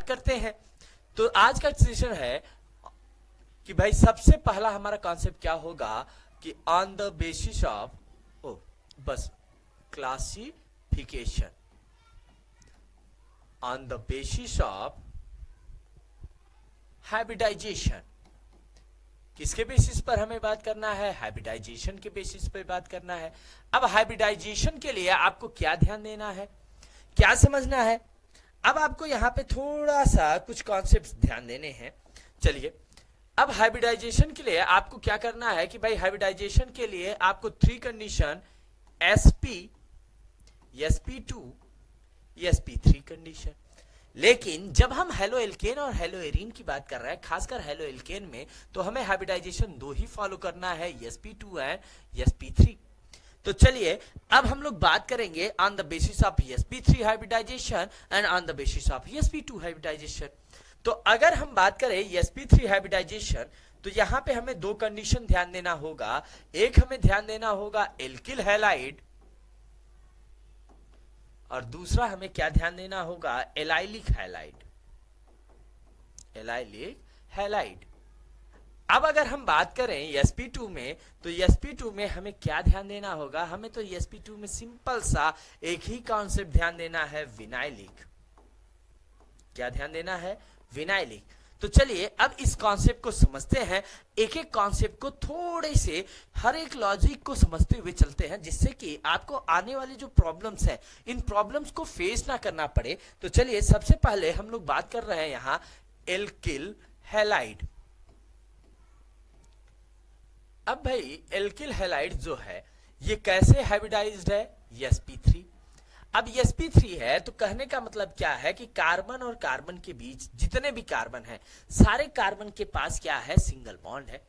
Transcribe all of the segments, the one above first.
करते हैं। तो आज का सेशन है कि भाई सबसे पहला हमारा कॉन्सेप्ट क्या होगा कि on the basis of bus classification, on the basis of hybridization. किसके बेसिस पर हमें बात करना है? हाइब्रिडाइजेशन के बेसिस पर बात करना है। अब हाइब्रिडाइजेशन के लिए आपको क्या ध्यान देना है, क्या समझना है? अब आपको यहां पे थोड़ा सा कुछ कॉन्सेप्ट्स ध्यान देने हैं। चलिए, अब हाइब्रिडाइजेशन के लिए आपको क्या करना है कि भाई हाइब्रिडाइजेशन के लिए आपको 3 condition sp, sp2, sp3 condition. लेकिन जब हम हेलो एल्केन और हेलो एरीन की बात कर रहे हैं, खासकर हेलो एल्केन में, तो हमें हाइब्रिडाइजेशन 2 ही फॉलो करना है, sp2 एंड sp3। तो चलिए अब हम लोग बात करेंगे on the basis of sp3 hybridization and on the basis of sp2 hybridization. तो अगर हम बात करें sp3 हाइब्रिडाइजेशन, तो यहां पे हमें 2 कंडीशन ध्यान देना होगा। एक हमें ध्यान देना होगा एल्किल हैलाइड, और दूसरा हमें क्या ध्यान देना होगा? Allylic halide, allylic halide. अब अगर हम बात करें sp2 में, तो sp2 में हमें क्या ध्यान देना होगा? हमें तो sp2 में सिंपल सा एक ही कॉन्सेप्ट ध्यान देना है, विनाइलिक। क्या ध्यान देना है? विनाइलिक। तो चलिए अब इस कॉन्सेप्ट को समझते हैं, एक एक कॉन्सेप्ट को थोड़े से हर एक लॉजिक को समझते हुए चलते हैं, जिससे कि आपको आने वाली जो प्रॉब्लम्स है, इन प्रॉब्लम्स को फेस ना करना पड़े। तो चलिए सबसे पहले हम लोग बात कर रहे हैं यहां एल्किल हैलाइड। अब भाई एल्किल हैलाइड जो है ये कैसे हाइब्रिडाइज्ड है? sp3। अब sp3 है तो कहने का मतलब क्या है कि कार्बन और कार्बन के बीच जितने भी कार्बन हैं, सारे कार्बन के पास क्या है? सिंगल बॉन्ड है।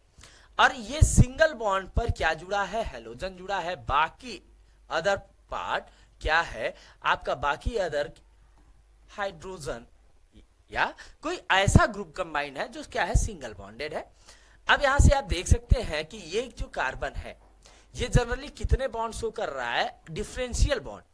और ये सिंगल बॉन्ड पर क्या जुड़ा है? हैलोजन जुड़ा है। बाकी अदर पार्ट क्या है आपका? बाकी अदर हाइड्रोजन या कोई ऐसा ग्रुप कंबाइंड है जो क्या है? सिंगल बॉन्डेड है। अब यहां से आप देख सकते हैं कि ये जो कार्बन है ये जनरली कितने बॉन्ड शो कर रहा है? डिफरेंशियल बॉन्ड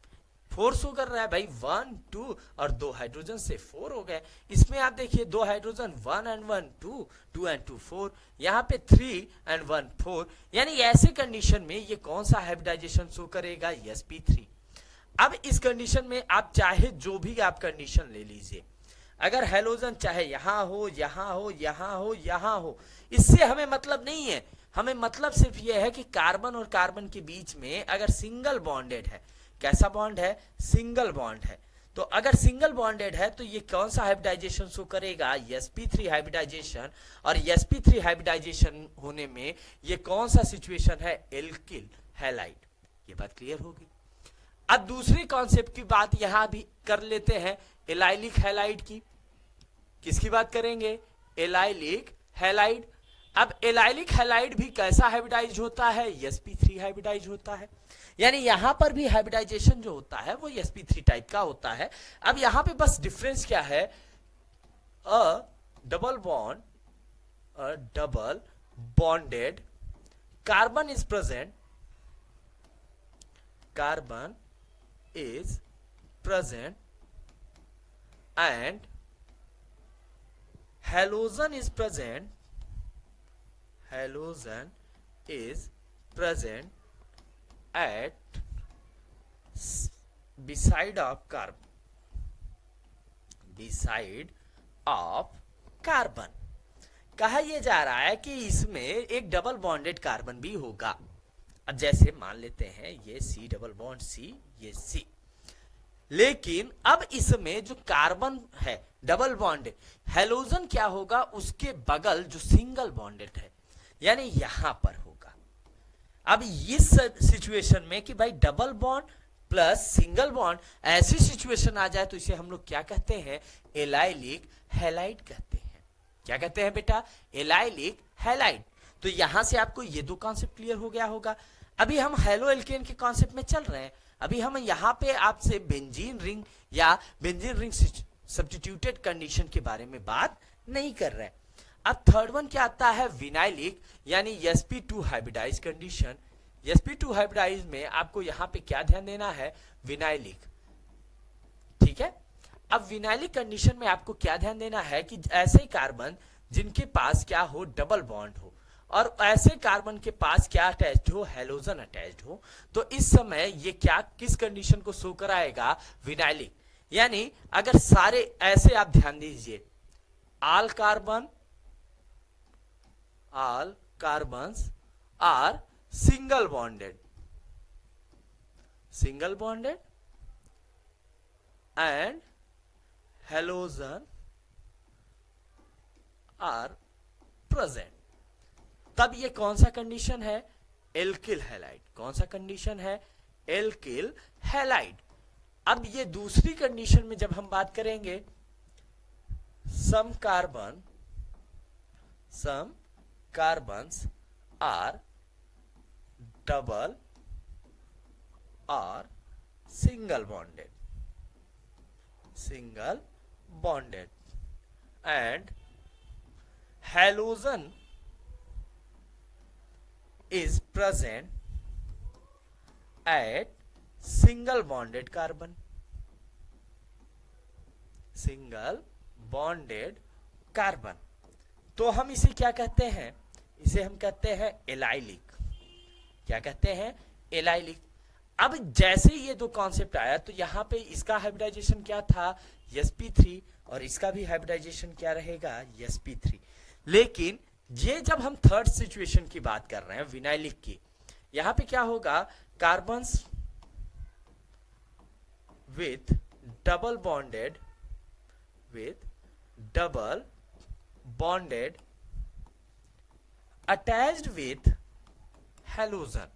4 शो कर रहा है भाई। 1 2 और 2 हाइड्रोजन से 4 हो गए। इसमें आप देखिए 2 हाइड्रोजन 1 एंड 1 2, 2 एंड 2 4, यहाँ पे 3 एंड 1 4। यानी ऐसे कंडीशन में ये कौन सा हाइब्रिडाइजेशन शो करेगा? sp3। अब इस कंडीशन में आप चाहे जो भी आप कंडीशन ले लीजिए, अगर हैलोजन चाहे यहां हो, यहां हो, यहां हो, यहां हो, इससे हमें मतलब नहीं है। हमें मतलब सिर्फ यह है कि कार्बन और कार्बन के बीच में अगर सिंगल बॉन्डेड है, कैसा बॉन्ड है? सिंगल बॉन्ड है। तो अगर सिंगल बॉन्डेड है तो ये कौन सा हाइब्रिडाइजेशन शो करेगा? sp3 hybridisation. और sp3 हाइब्रिडाइजेशन होने में ये कौन सा सिचुएशन है? Alkyl halide. ये बात क्लियर होगी। अब दूसरी कॉन्सेप्ट की बात यहां भी कर लेते हैं, एलाइलिक हैलाइड की। किसकी बात करेंगे? Allylic halide. अब एलाइलिक हैलाइड भी कैसा हाइब्रिडाइज होता है? sp3 हाइब्रिडाइज होता है। यानी यहां पर भी हाइब्रिडाइजेशन जो होता है वो sp3 टाइप का होता है। अब यहां पे बस डिफरेंस क्या है? अ double bonded carbon is present, carbon is present and halogen is present, halogen is present at beside of carbon, beside of carbon। कहा यह जा रहा है कि इसमें एक डबल बॉन्डेड कार्बन भी होगा। अब जैसे मान लेते हैं ये C डबल बॉन्ड C, ये C, लेकिन अब इसमें जो कार्बन है डबल बॉन्ड, हैलोजन क्या होगा? उसके बगल जो सिंगल बॉन्डेड है, यानी यहां पर होगा। अब इस सिचुएशन में कि भाई double bond plus single bond, ऐसी सिचुएशन आ जाए तो इसे हम लोग क्या कहते हैं? एलाइलिक हैलाइड कहते हैं। क्या कहते हैं बेटा? Allylic halide. तो यहां से आपको ये 2 कॉन्सेप्ट क्लियर हो गया होगा। अभी हम हेलो एल्केन के कॉन्सेप्ट में चल रहे हैं। अभी हम यहाँ पे आपसे बेंजीन रिंग या बेंजीन रिंग सब्स्टिट्यूटेड कंडीशन के बारे में बात नहीं कर रहे हैं। अब थर्ड वन क्या आता है? विनाइलिक, यानी sp2 hybridise condition. sp2 hybridise में आपको यहाँ पे क्या ध्यान देना है? विनाइलिक। ठीक है। अब विनाइलिक कंडीशन में आपको क्या ध्यान देना है कि ऐसे कार्बन जिनके पास क्या हो, डबल बॉन्ड हो, और ऐसे कार्बन के पास क्या अटैच्ड हो, हेलोजन अटैच्ड हो, तो इस समय ये क्या किस कंडीशन को शो कराएगा, विनाइलिक। यानी अगर सारे ऐसे, आप ध्यान दीजिए, all carbons are single bonded and halogen are present। तब ये कौन सा कंडीशन है, एल्किल हैलाइड। कौन सा कंडीशन है, एल्किल हैलाइड। अब ये दूसरी कंडीशन में जब हम बात करेंगे, some carbons are double or single bonded and halogen is present at single bonded carbon। तो हम इसे क्या कहते हैं, इसे हम कहते हैं एलाइलिक। क्या कहते हैं, एलाइलिक। अब जैसे ये दो कॉन्सेप्ट आया तो यहां पे इसका हाइब्रिडाइजेशन क्या था, sp3, और इसका भी हाइब्रिडाइजेशन क्या रहेगा, sp3। लेकिन ये जब हम थर्ड सिचुएशन की बात कर रहे हैं विनाइलिक की, यहां पे क्या होगा, carbons with double bonded attached with halogen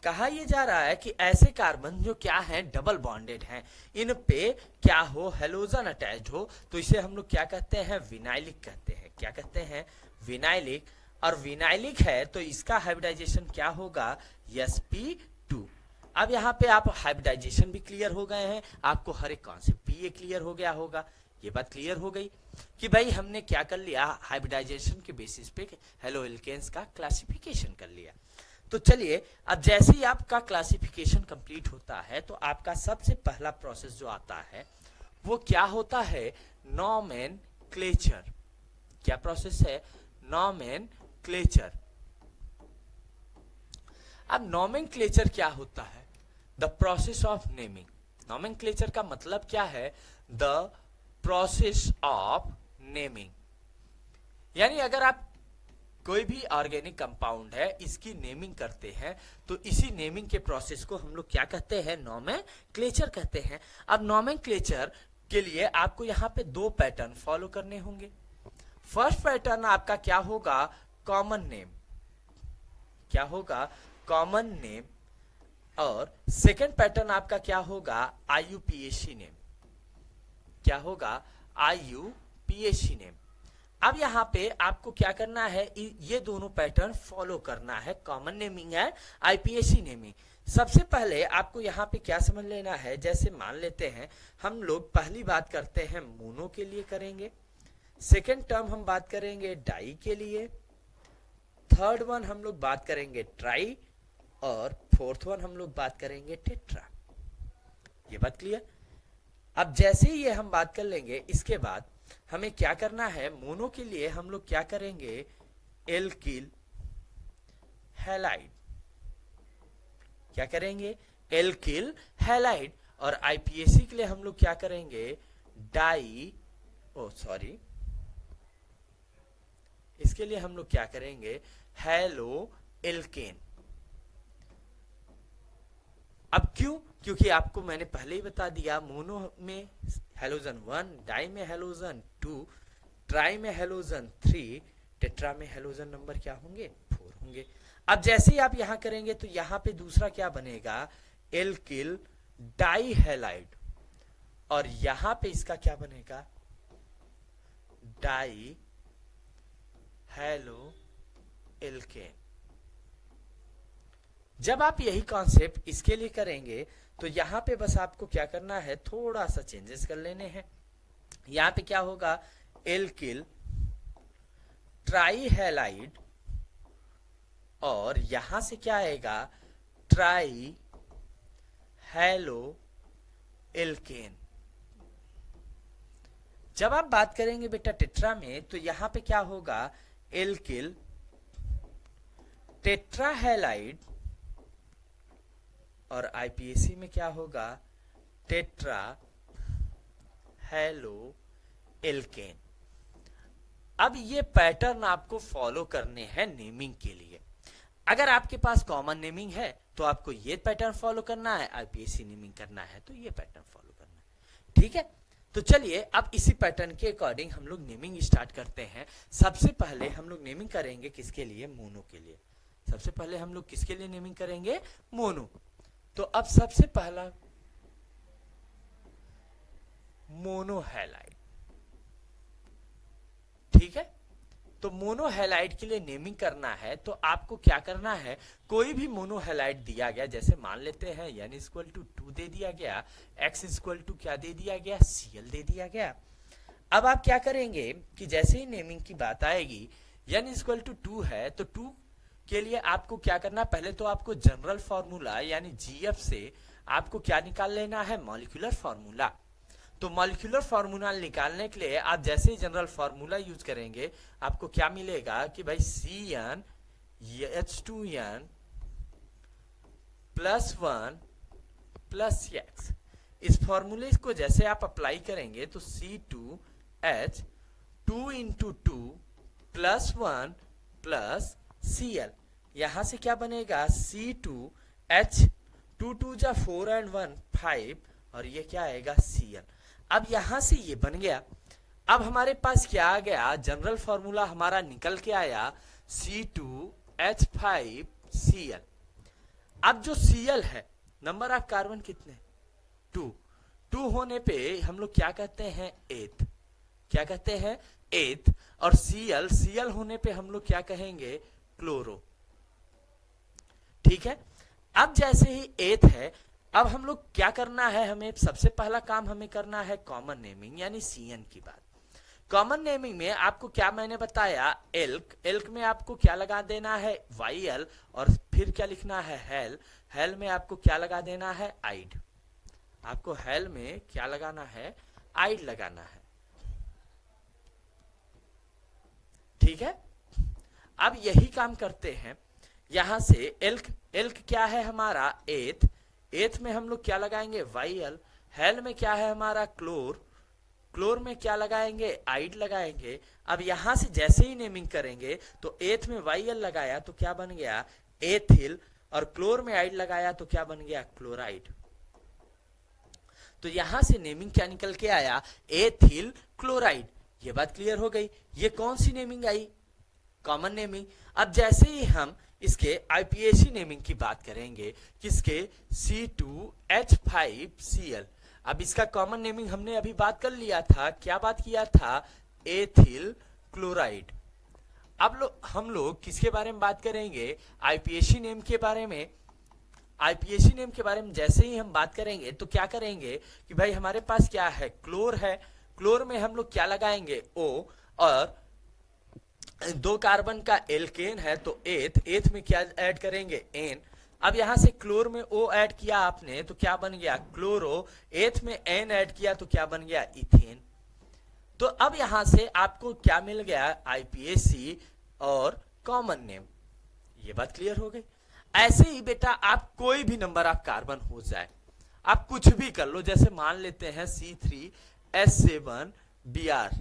कहा यह जा रहा है कि ऐसे कार्बन जो क्या हैं, डबल बॉन्डेड हैं, इन पे क्या हो, हेलोजन अटैच्ड हो, तो इसे हम लोग क्या कहते हैं, विनाइलिक कहते हैं। क्या कहते हैं, विनाइलिक। और विनाइलिक है तो इसका हाइब्रिडाइजेशन क्या होगा, sp2। अब यहाँ पे आप हाइब्रिडाइजेशन भी क्लियर हो गए हैं, आपको हर एक कॉन्सेप्ट भी ये क्लियर हो गया होगा। ये बात क्लियर हो गई कि भाई हमने क्या कर लिया, हाइब्रिडाइजेशन के बेसिस पे हेलो एल्केन्स का क्लासिफिकेशन कर लिया। तो चलिए, अब जैसे ही आपका क्लासिफिकेशन कंप्लीट होता है तो आपका सबसे पहला प्रोसेस जो आता है वो क्या होता है, नॉमेनक्लेचर। क्या प्रोसेस है, नॉमेनक्लेचर। अब नॉमेनक्लेचर क्या होता है, the process of naming. Nomenclature का मतलब क्या है, द प्रोसेस ऑफ नेमिंग। यानी अगर आप कोई भी ऑर्गेनिक कंपाउंड है, इसकी नेमिंग करते हैं तो इसी नेमिंग के प्रोसेस को हम लोग क्या कहते हैं, नॉमेनक्लेचर कहते हैं। अब नॉमेनक्लेचर के लिए आपको यहाँ पे दो पैटर्न फॉलो करने होंगे। फर्स्ट पैटर्न आपका क्या होगा, कॉमन नेम। क्या होगा, कॉमन नेम। और सेकंड पैटर्न आपका क्या होगा, IUPAC नेम। क्या होगा, IUPAC नेम। अब यहाँ पे आपको क्या करना है, ये दोनों पैटर्न फॉलो करना है, कॉमन नेमिंग है, IUPAC नेमिंग। सबसे पहले आपको यहाँ पे क्या समझ लेना है, जैसे मान लेते हैं हम लोग पहली बात करते हैं मोनो के लिए करेंगे, सेकेंड टर्म हम बात करेंगे डाई के लिए, थर्ड वन हम लोग बात करेंगे ट्राई, और फोर्थ वन हम लोग बात करेंगे टेट्रा। ये बात क्लियर। अब जैसे ही ये हम बात कर लेंगे, इसके बाद हमें क्या करना है, मोनो के लिए हम लोग क्या करेंगे, एल्किल हैलाइड। क्या करेंगे, एल्किल हैलाइड। और IUPAC के लिए हम लोग क्या करेंगे, इसके लिए हम लोग क्या करेंगे, हेलो एल्केन। अब क्यों, क्योंकि आपको मैंने पहले ही बता दिया, मोनो में हेलोजन 1, डाई में हेलोजन 2, ट्राई में हेलोजन 3, टेट्रा में हेलोजन नंबर क्या होंगे, 4 होंगे। अब जैसे ही आप यहां करेंगे तो यहां पे दूसरा क्या बनेगा, एल्किल डाई हैलाइड, और यहां पे इसका क्या बनेगा, डाई हेलो एल्केन। जब आप यही कॉन्सेप्ट इसके लिए करेंगे तो यहां पे बस आपको क्या करना है, थोड़ा सा चेंजेस कर लेने हैं। यहां पे क्या होगा, एल्किल ट्राई हैलाइड और यहां से क्या आएगा, ट्राई हेलो एल्केन। जब आप बात करेंगे बेटा टेट्रा में, तो यहां पे क्या होगा, एल्किल टेट्राहेलाइड, और आईपीएसी में क्या होगा, टेट्रा हेलो एल्केन। अब ये पैटर्न आपको फॉलो करने हैं नेमिंग के लिए। अगर आपके पास कॉमन नेमिंग है तो आपको ये पैटर्न फॉलो करना है, आईपीएसी नेमिंग करना है तो ये पैटर्न फॉलो करना है। ठीक है, तो चलिए अब इसी पैटर्न के अकॉर्डिंग हम लोग नेमिंग स्टार्ट करते हैं। सबसे पहले हम लोग नेमिंग करेंगे किसके लिए, मोनो के लिए। सबसे पहले हम लोग किसके लिए नेमिंग करेंगे, मोनो। तो अब सबसे पहला मोनोहैलाइड। ठीक है, तो मोनोहैलाइड के लिए नेमिंग करना है तो आपको क्या करना है, कोई भी मोनोहैलाइड दिया गया, जैसे मान लेते हैं n इक्वल टू 2 दे दिया गया, x इक्वल टू क्या दे दिया गया, Cl दे दिया गया। अब आप क्या करेंगे कि जैसे ही नेमिंग की बात आएगी, n इक्वल टू 2 है तो 2 के लिए आपको क्या करना, पहले तो आपको जनरल फॉर्मूला यानी जीएफ से आपको क्या निकाल लेना है, मॉलिक्यूलर फॉर्मूला। तो मॉलिक्यूलर फॉर्मूला निकालने के लिए आप जैसे ही जनरल फॉर्मूला यूज करेंगे, आपको क्या मिलेगा कि भाई CnH2n +1 + x। इस फॉर्मूले को जैसे आप अप्लाई करेंगे तो C2H 2 × 2 +1 + Cl, यहां से क्या बनेगा, C2H 2 2 जा 4 and 1 5, और ये क्या आएगा, Cl। अब यहां से ये बन गया। अब हमारे पास क्या आ गया, जनरल फॉर्मूला हमारा निकल के आया C2H5Cl। अब जो Cl है, नंबर ऑफ कार्बन कितने, 2 होने पे हम लोग क्या कहते हैं, एथ। क्या कहते हैं, एथ। और Cl होने पे हम लोग क्या कहेंगे, क्लोरो। ठीक है, अब जैसे ही एथ है, अब हम लोग क्या करना है, हमें सबसे पहला काम हमें करना है कॉमन नेमिंग यानी Cn की बात। कॉमन नेमिंग में आपको क्या मैंने बताया, एल्क में आपको क्या लगा देना है, YL, और फिर क्या लिखना है, हेल में आपको क्या लगा देना है, आइड। आपको हेल में क्या लगाना है, आइड लगाना है। ठीक है, अब यही काम करते हैं। यहां से एल्क क्या है हमारा, एथ में हम लोग क्या लगाएंगे, YL। हेल में क्या है हमारा, क्लोर में क्या लगाएंगे, आइड लगाएंगे। अब यहां से जैसे ही नेमिंग करेंगे तो एथ में YL लगाया तो क्या बन गया, एथिल, और क्लोर में आइड लगाया तो क्या बन गया, क्लोराइड। तो यहां से नेमिंग क्या निकल के आया, एथिल क्लोराइड। ये बात क्लियर हो गई। ये कौन सी नेमिंग आई, कॉमन नेमिंग। अब जैसे ही हम इसके आईपीएसी नेमिंग की बात करेंगे, किसके, C2H5Cl। अब इसका कॉमन नेमिंग हमने अभी बात कर लिया था, क्या बात किया था, एथिल क्लोराइड। अब हम लोग किसके बारे में बात करेंगे, आईपीएसी नेम के बारे में। आईपीएसी नेम के बारे में जैसे ही हम बात करेंगे तो क्या करेंगे कि भाई हमारे पास क्या है, क्लोर है। क्लोर में हम लोग क्या लगाएंगे, O, और 2 कार्बन का एल्केन है तो एथ में क्या ऐड करेंगे, N। अब यहां से क्लोर में O ऐड किया आपने तो क्या बन गया, क्लोरो। एथ में N ऐड किया तो क्या बन गया, इथेन। तो अब यहां से आपको क्या मिल गया, आईपीएसी और कॉमन नेम। ये बात क्लियर हो गई। ऐसे ही बेटा आप कोई भी नंबर ऑफ कार्बन हो जाए, आप कुछ भी कर लो। जैसे मान लेते हैं C3H7Br,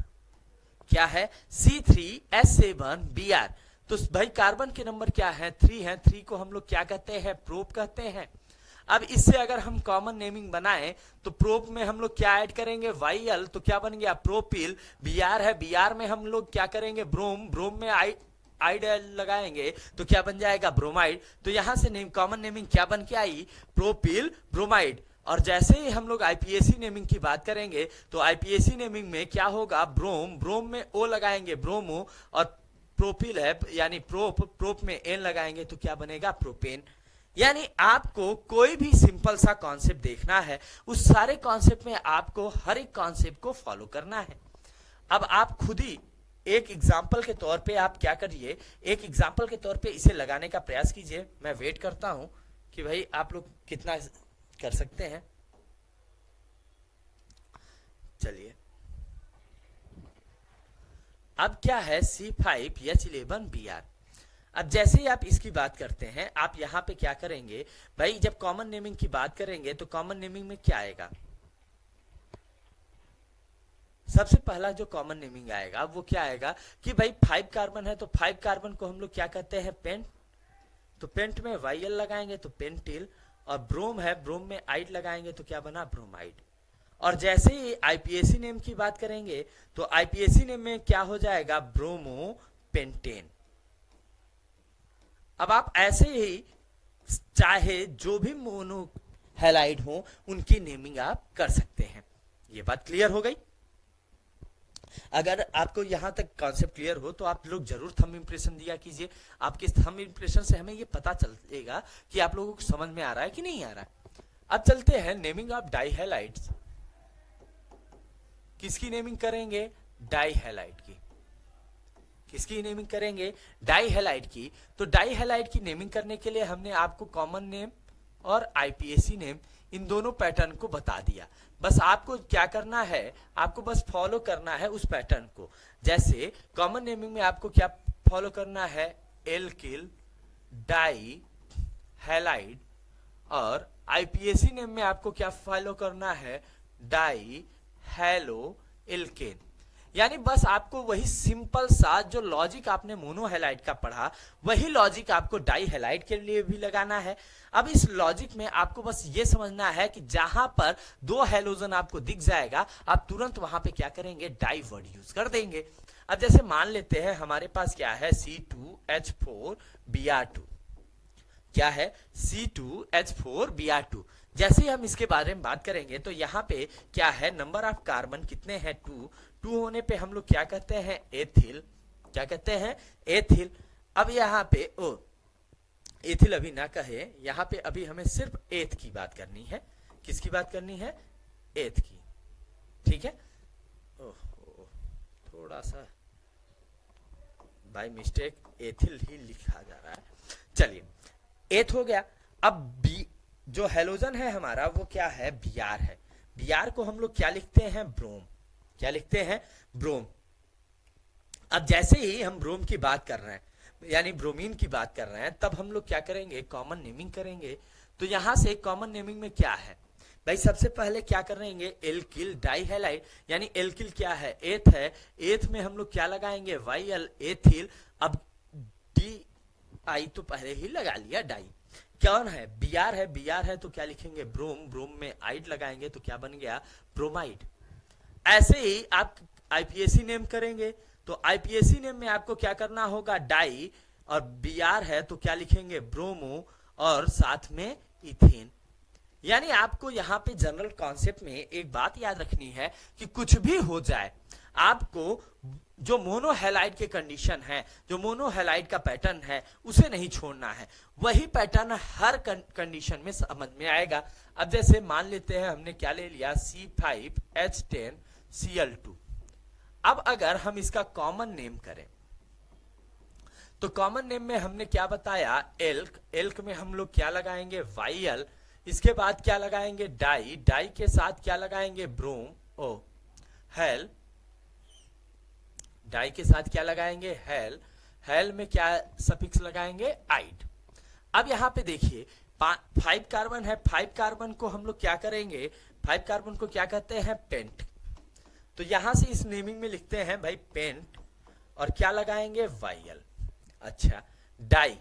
क्या है, C3H7Br। तो भाई कार्बन के नंबर क्या है, 3 है। 3 को हम लोग क्या कहते हैं, प्रोप कहते हैं। अब इससे अगर हम कॉमन नेमिंग बनाएं तो प्रोप में हम लोग क्या ऐड करेंगे, YL, तो क्या बन गया, प्रोपिल। Br है, Br में हम लोग क्या करेंगे, ब्रोम में आइड लगाएंगे तो क्या बन जाएगा, ब्रोमाइड। तो यहां से कॉमन नेमिंग क्या बन के आई, प्रोपिल ब्रोमाइड। और जैसे ही हम लोग आईपीएसी नेमिंग की बात करेंगे तो आईपीएसी नेमिंग में क्या होगा, ब्रोम में O लगाएंगे, ब्रोमो, और प्रोपिल है यानी प्रोप में N लगाएंगे तो क्या बनेगा, प्रोपेन। यानी आपको कोई भी सिंपल सा कॉन्सेप्ट देखना है, उस सारे कॉन्सेप्ट में आपको हर एक कॉन्सेप्ट को फॉलो करना है। अब आप खुद ही एक एग्जाम्पल के तौर पे आप क्या करिए, एक एग्जाम्पल के तौर पे इसे लगाने का प्रयास कीजिए। मैं वेट करता हूं कि भाई आप लोग कितना कर सकते हैं। चलिए, अब क्या है C5H11Br। अब जैसे ही आप इसकी बात करते हैं, आप यहां पे क्या करेंगे भाई, जब कॉमन नेमिंग की बात करेंगे तो कॉमन नेमिंग में क्या आएगा, सबसे पहला जो कॉमन नेमिंग आएगा वो क्या आएगा कि भाई 5 कार्बन है तो 5 कार्बन को हम लोग क्या कहते हैं, पेंट। तो पेंट में YL लगाएंगे तो पेंटिल, और ब्रोम है, ब्रोम में आइड लगाएंगे तो क्या बना, ब्रोमाइड। और जैसे ही आईपीएसी नेम की बात करेंगे तो आईपीएसी नेम में क्या हो जाएगा, ब्रोमो पेंटेन। अब आप ऐसे ही चाहे जो भी मोनो हैलाइड हो उनकी नेमिंग आप कर सकते हैं। ये बात क्लियर हो गई। अगर आपको यहां तक कॉन्सेप्ट क्लियर हो तो आप लोग जरूर थंब इंप्रेशन दिया कीजिए। आपके थंब इंप्रेशन से हमें ये पता चलेगा कि आप लोगों को समझ में आ रहा है कि नहीं आ रहा है। अब चलते हैं नेमिंग ऑफ डाई हैलाइड्स। किसकी नेमिंग करेंगे, डाई हैलाइड की। किसकी नेमिंग करेंगे, डाई हैलाइड की। तो डाई हैलाइड की नेमिंग करने के लिए हमने आपको कॉमन नेम और आईपीएसी नेम इन दोनों पैटर्न को बता दिया। बस आपको क्या करना है, आपको बस फॉलो करना है उस पैटर्न को। जैसे कॉमन नेमिंग में आपको क्या फॉलो करना है, एल्किल, डाई, हैलाइड, और आईपीएसी नेम में आपको क्या फॉलो करना है, डाई, हैलो, एल्केन। यानी बस आपको वही सिंपल सा जो लॉजिक आपने मोनो हैलाइड का पढ़ा, वही लॉजिक आपको डाई हैलाइड के लिए भी लगाना है। अब इस लॉजिक में आपको बस ये समझना है कि जहां पर दो हैलोजन आपको दिख जाएगा, आप तुरंत वहां पे क्या करेंगे, डाई वर्ड यूज कर देंगे। अब जैसे मान लेते हैं हमारे पास क्या है, C2H4Br2। क्या है, C2H4Br2। जैसे ही हम इसके बारे में बात करेंगे तो यहाँ पे क्या है, नंबर ऑफ कार्बन कितने हैं, 2 होने पे हम लोग क्या कहते हैं, एथिल। क्या कहते हैं, एथिल। अब यहाँ पे एथिल अभी ना कहे, यहाँ पे अभी हमें सिर्फ एथ की बात करनी है। किसकी बात करनी है, एथ की। ठीक है, थोड़ा सा बाय मिस्टेक एथिल ही लिखा जा रहा है। चलिए, एथ हो गया। अब बी जो हेलोजन है हमारा वो क्या है, Br है। Br को हम लोग क्या लिखते हैं, ब्रोम। क्या लिखते हैं, ब्रोम। अब जैसे ही हम ब्रोम की बात कर रहे हैं, यानी ब्रोमीन की बात कर रहे हैं, तब हम लोग क्या करेंगे, कॉमन नेमिंग करेंगे। तो यहां से कॉमन नेमिंग में क्या है भाई, सबसे पहले क्या करेंगे, एल्किल डाई हैलाइड। यानी एल्किल क्या है, एथ है। एथ में हम लोग क्या लगाएंगे, YL, एथिल। अब डी आई तो पहले ही लगा लिया, डाई। कौन है, Br है। Br है तो क्या लिखेंगे, ब्रोम। ब्रोम में आइड लगाएंगे तो क्या बन गया, ब्रोमाइड। ऐसे ही आप आईपीएसी नेम करेंगे तो आईपीएसी नेम में आपको क्या करना होगा, डाई, और Br है तो क्या लिखेंगे, ब्रोमो, और साथ में इथेन। यानी आपको यहाँ पे जनरल कॉन्सेप्ट में एक बात याद रखनी है कि कुछ भी हो जाए, आपको जो मोनो हैलाइड के कंडीशन है, जो मोनो हैलाइड का पैटर्न है, उसे नहीं छोड़ना है। वही पैटर्न हर कंडीशन में समझ में आएगा। अब जैसे मान लेते हैं हमने क्या ले लिया, C5H10Cl2। अब अगर हम इसका कॉमन नेम करें तो कॉमन नेम में हमने क्या बताया, एल्क। एल्क में हम लोग क्या लगाएंगे, YL। इसके बाद क्या लगाएंगे, डाई। डाई के साथ क्या लगाएंगे, ब्रोम, हेल। डाई के साथ क्या लगाएंगे, हेल। हेल में क्या सफिक्स लगाएंगे, आइड। अब यहां पे देखिए 5 कार्बन है। 5 कार्बन को हम लोग क्या करेंगे, 5 कार्बन को क्या कहते हैं, पेंट। तो यहां से इस नेमिंग में लिखते हैं भाई पेंट, और क्या लगाएंगे, YL। अच्छा, डाई,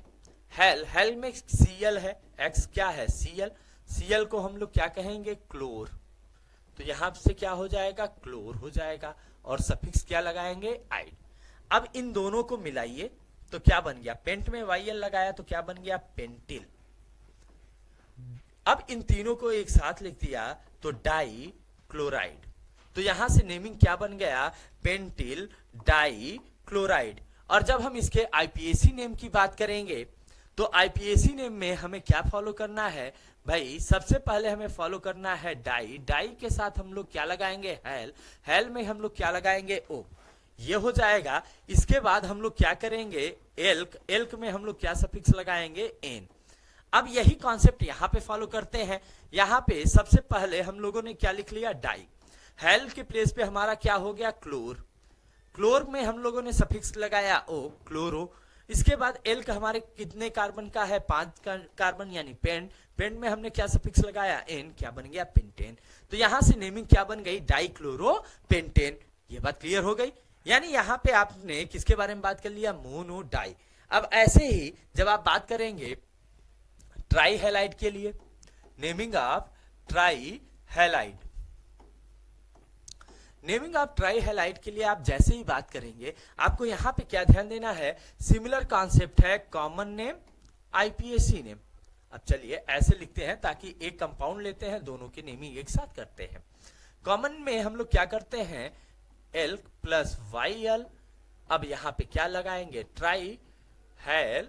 हेल। हेल में Cl है, X क्या है, Cl। Cl को हम लोग क्या कहेंगे, क्लोर। तो यहां से क्या हो जाएगा, क्लोर हो जाएगा, और सफिक्स क्या लगाएंगे, आइड। अब इन दोनों को मिलाइए तो क्या बन गया, पेंट में YL लगाया तो क्या बन गया, पेंटिल। अब इन तीनों को एक साथ लिख दिया तो डाई क्लोराइड। तो यहां से नेमिंग क्या बन गया, पेंटिल डाई क्लोराइड। और जब हम इसके आईपीएसी नेम की बात करेंगे तो आईपीएसी नेम में हमें क्या फॉलो करना है भाई, सबसे पहले हमें फॉलो करना है डाई। डाई के साथ हम लोग क्या लगाएंगे, हेल। हेल में हम लोग क्या लगाएंगे, O। ये हो जाएगा। इसके बाद हम लोग क्या करेंगे, एल्क, एल्क में हम लोग क्या सफिक्स लगाएंगे, एन। अब यही कॉन्सेप्ट यहां पे फॉलो करते हैं। यहां पे सबसे पहले हम लोगों ने क्या लिख लिया, डाई। हेल के प्लेस पे हमारा क्या हो गया, क्लोर। क्लोर में हम लोगों ने सफिक्स लगाया ओ, क्लोरो। इसके बाद एल्क हमारे कितने कार्बन का है, 5 कार्बन यानी पेंट। पेंट में हमने क्या सफिक्स लगाया, एन, क्या बन गया, पेंटेन। तो यहां से नेमिंग क्या बन गई, डाई क्लोरो पेंटेन। ये बात क्लियर हो गई। यानी यहां पे आपने किसके बारे में बात कर लिया, मोनो डाई। अब ऐसे ही जब आप बात करेंगे ट्राई हैलाइड के लिए, naming of try halide, naming of try halide के लिए आप जैसे ही बात करेंगे, आपको यहां पे क्या ध्यान देना है, सिमिलर कॉन्सेप्ट है, कॉमन नेम, आईपीएसी नेम। अब चलिए ऐसे लिखते हैं ताकि एक कंपाउंड लेते हैं, दोनों की नेमिंग एक साथ करते हैं। कॉमन में हम लोग क्या करते हैं, एल्क प्लस वाई एल। अब यहां पे क्या लगाएंगे, ट्राई हैल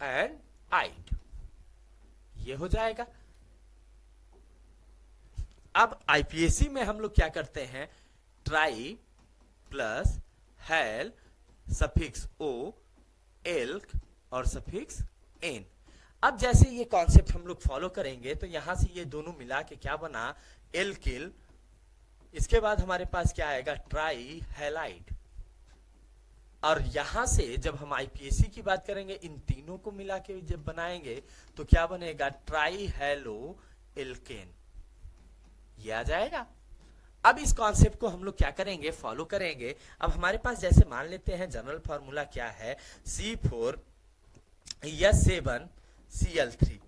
एंड आइड, ये हो जाएगा। अब आईपीएसी में हम लोग क्या करते हैं, ट्राई प्लस हैल सफिक्स ओ, एल्क और सफिक्स एन। अब जैसे ये कॉन्सेप्ट हम लोग फॉलो करेंगे तो यहां से ये दोनों मिला के क्या बना, एल्किल। इसके बाद हमारे पास क्या आएगा, ट्राई हैलाइड। और यहां से जब हम आईपीएसी की बात करेंगे, इन तीनों को मिला के जब बनाएंगे तो क्या बनेगा, ट्राई हैलो एल्केन, ये आ जाएगा। अब इस कॉन्सेप्ट को हम लोग क्या करेंगे, फॉलो करेंगे। अब हमारे पास जैसे मान लेते हैं जनरल फॉर्मूला क्या है, C4H7Cl3,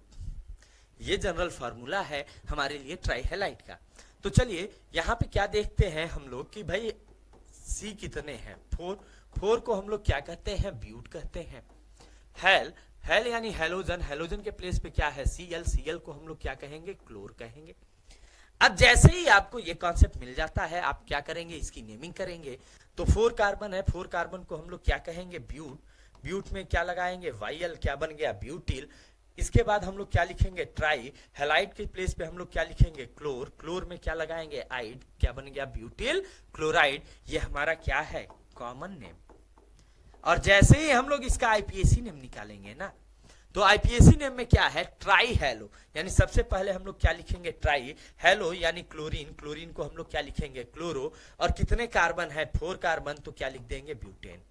ये जनरल फॉर्मूला है हमारे लिए ट्राईहैलाइड का। तो चलिए यहां पे क्या देखते हैं हम लोग कि भाई C कितने हैं, 4 को हम लोग क्या कहते हैं, ब्यूट कहते हैं। हेल, हेल यानी हेलोजन, हेलोजन के प्लेस पे क्या है, Cl, Cl को हम लोग क्या कहेंगे, क्लोर कहेंगे। अब जैसे ही आपको ये कॉन्सेप्ट मिल जाता है, आप क्या करेंगे, इसकी नेमिंग करेंगे। तो 4 कार्बन है, 4 कार्बन को हम लोग क्या कहेंगे, ब्यूट। ब्यूट में क्या लगाएंगे, वाईएल, क्या बन गया, ब्यूटिल। इसके बाद हम लोग क्या लिखेंगे, ट्राई। हैलाइड के प्लेस पे हम लोग क्या लिखेंगे, क्लोर। क्लोर में क्या लगाएंगे, आइड, क्या बन गया, ब्यूटिल क्लोराइड। ये हमारा क्या है, कॉमन नेम। और जैसे ही हम लोग इसका आईपीएसी नेम निकालेंगे ना, तो आईपीएसी नेम में क्या है, ट्राई हैलो, यानी सबसे पहले हम लोग क्या लिखेंगे, ट्राई हैलो यानी क्लोरीन। क्लोरीन को हम लोग क्या लिखेंगे, क्लोरो। और कितने कार्बन है, 4 कार्बन, तो क्या लिख देंगे, ब्यूटेन।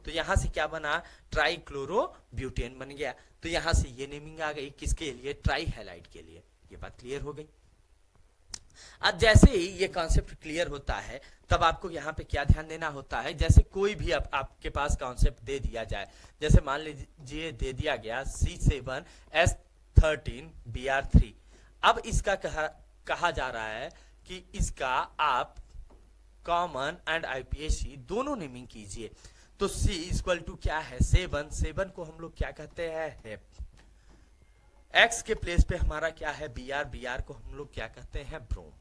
तो यहां से क्या बना, ट्राई क्लोरो ब्यूटेन बन गया। तो यहां से ये नेमिंग आ गई किसके लिए, ट्राई हैलाइड के लिए। ये बात क्लियर हो गई। अब जैसे ही ये कॉन्सेप्ट क्लियर होता है, तब आपको यहाँ पे क्या ध्यान देना होता है, जैसे कोई भी आपके पास कॉन्सेप्ट दे दिया जाए, जैसे मान लीजिए दे दिया गया C7H13Br3। अब इसका कहा जा रहा है कि इसका आप कॉमन एंड आईपीएसी दोनों नेमिंग कीजिए। तो C इक्वल टू क्या है, 7 को हम लोग क्या कहते हैं, हेप। X के प्लेस पे हमारा क्या है, Br, Br को हम लोग क्या कहते हैं, ब्रोम।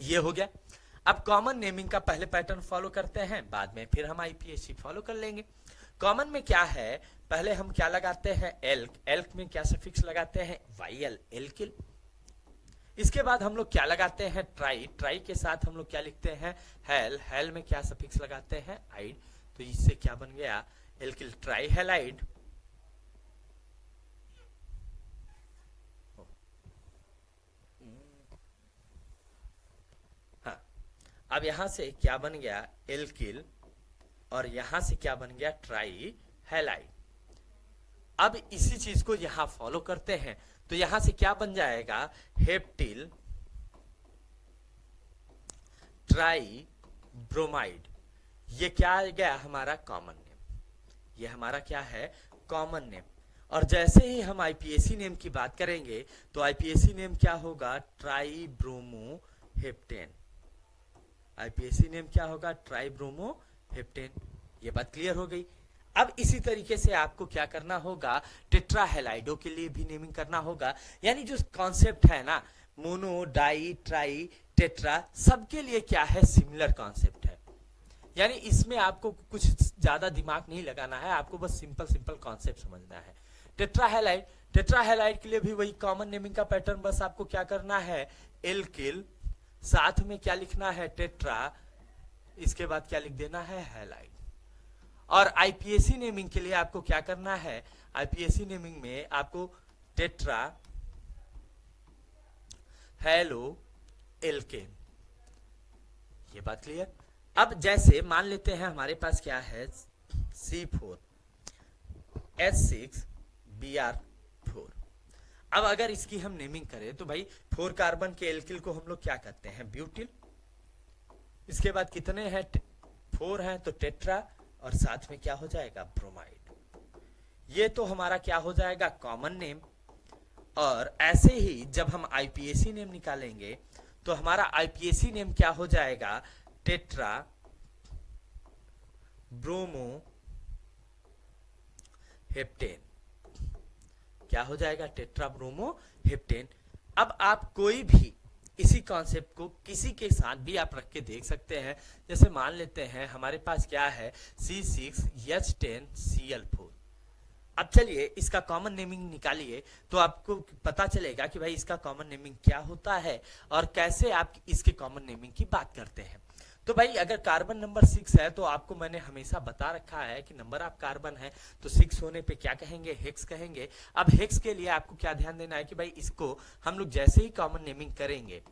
ये हो गया। अब कॉमन नेमिंग का पहले पैटर्न फॉलो करते हैं, बाद में फिर हम आईपीएसी फॉलो कर लेंगे। कॉमन में क्या है, पहले हम क्या लगाते हैं, एल्क। एल्क में क्या सफिक्स लगाते हैं, वाईएल, एल्किल। इसके बाद हम लोग क्या लगाते हैं, ट्राई। ट्राई के साथ हम लोग क्या लिखते हैं, हेल। हेल में क्या सफिक्स लगाते हैं, आइड। तो इससे क्या बन गया, एल्किल ट्राई हैलाइड। अब यहां से क्या बन गया, एल्किल, और यहां से क्या बन गया, ट्राई हैलाइड। अब इसी चीज को यहां फॉलो करते हैं, तो यहां से क्या बन जाएगा, हेप्टिल ट्राई ब्रोमाइड। ये क्या आ गया, हमारा कॉमन नेम। ये हमारा क्या है, कॉमन नेम। और जैसे ही हम आईपीएसी नेम की बात करेंगे, तो आईपीएसी नेम क्या होगा, try bromo heptane. IUPAC name क्या होगा, ट्राई ब्रोमो हेप्टेन। ये बात क्लियर हो गई। अब इसी तरीके से आपको क्या करना होगा, टेट्राहेलाइडो के लिए भी नेमिंग करना होगा। यानी जो कॉन्सेप्ट है ना, मोनो, डाई, ट्राई, टेट्रा, सबके लिए क्या है, सिमिलर कॉन्सेप्ट है। यानी इसमें आपको कुछ ज्यादा दिमाग नहीं लगाना है, आपको बस सिंपल कॉन्सेप्ट समझना है। टेट्राहेलाइड, टेट्राहेलाइड के लिए भी वही कॉमन नेमिंग का पैटर्न, बस आपको क्या करना है, एल्किल, साथ में क्या लिखना है, टेट्रा, इसके बाद क्या लिख देना है, हैलाइड। और आईपीएसी नेमिंग के लिए आपको क्या करना है, आईपीएसी नेमिंग में आपको टेट्रा हेलो एल्केन, ये बात क्लियर। अब जैसे मान लेते हैं हमारे पास क्या है, C4 H6 Br4। अब अगर इसकी हम नेमिंग करें तो भाई 4 कार्बन के एल्किल को हम लोग क्या कहते हैं, ब्यूटिल। इसके बाद कितने हैं, 4 हैं तो टेट्रा, और साथ में क्या हो जाएगा, ब्रोमाइड। ये तो हमारा क्या हो जाएगा, कॉमन नेम। और ऐसे ही जब हम आईपीएसी नेम निकालेंगे तो हमारा आईपीएसी नेम क्या हो जाएगा, टेट्रा ब्रोमो हेप्टेन। क्या हो जाएगा, टेट्रा ब्रोमो हेप्टेन। अब आप कोई भी इसी कॉन्सेप्ट को किसी के साथ भी आप रख के देख सकते हैं। जैसे मान लेते हैं हमारे पास क्या है, C6H10Cl4। अब चलिए इसका कॉमन नेमिंग निकालिए तो आपको पता चलेगा कि भाई इसका कॉमन नेमिंग क्या होता है और कैसे आप इसके कॉमन नेमिंग की बात करते हैं। तो भाई अगर कार्बन नंबर 6 है तो आपको मैंने हमेशा बता रखा है कि नंबर ऑफ कार्बन है तो 6 होने पे क्या कहेंगे, हेक्स कहेंगे। अब हेक्स के लिए आपको क्या ध्यान देना है कि भाई इसको हम लोग जैसे ही कॉमन नेमिंग करेंगे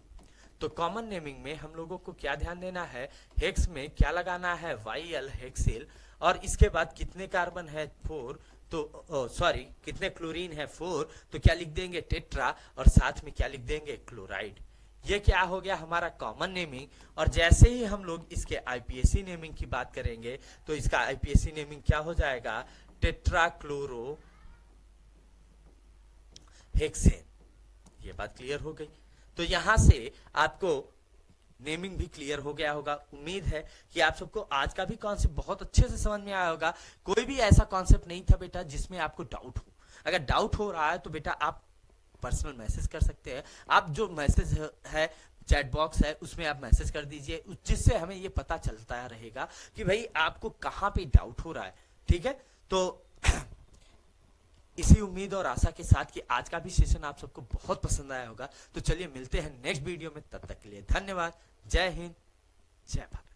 तो कॉमन नेमिंग में हम लोगों को क्या ध्यान देना है, हेक्स में क्या लगाना है, YL हेक्सिल। और इसके बाद कितने कार्बन है, 4, तो सॉरी कितने क्लोरीन है, 4, तो क्या लिख देंगे, टेट्रा, और साथ में क्या लिख देंगे, क्लोराइड। ये क्या हो गया हमारा कॉमन नेमिंग। और जैसे ही हम लोग इसके आईपीएसी नेमिंग की बात करेंगे तो इसका आईपीएसी नेमिंग क्या हो जाएगा, टेट्रा क्लोरो हेक्सेन। ये बात क्लियर हो गई। तो यहां से आपको नेमिंग भी क्लियर हो गया होगा। उम्मीद है कि आप सबको आज का भी कॉन्सेप्ट बहुत अच्छे से समझ में आया होगा। कोई भी ऐसा कॉन्सेप्ट नहीं था बेटा जिसमें आपको डाउट हो। अगर डाउट हो रहा है तो बेटा आप पर्सनल मैसेज कर सकते हैं। आप जो मैसेज है चैट बॉक्स है उसमें आप मैसेज कर दीजिए, जिससे हमें ये पता चलता रहेगा कि भाई आपको कहाँ पे डाउट हो रहा है। ठीक है, तो इसी उम्मीद और आशा के साथ कि आज का भी सेशन आप सबको बहुत पसंद आया होगा। तो चलिए मिलते हैं नेक्स्ट वीडियो में, तब तक के लिए धन्यवाद। जय हिंद, जय भारत।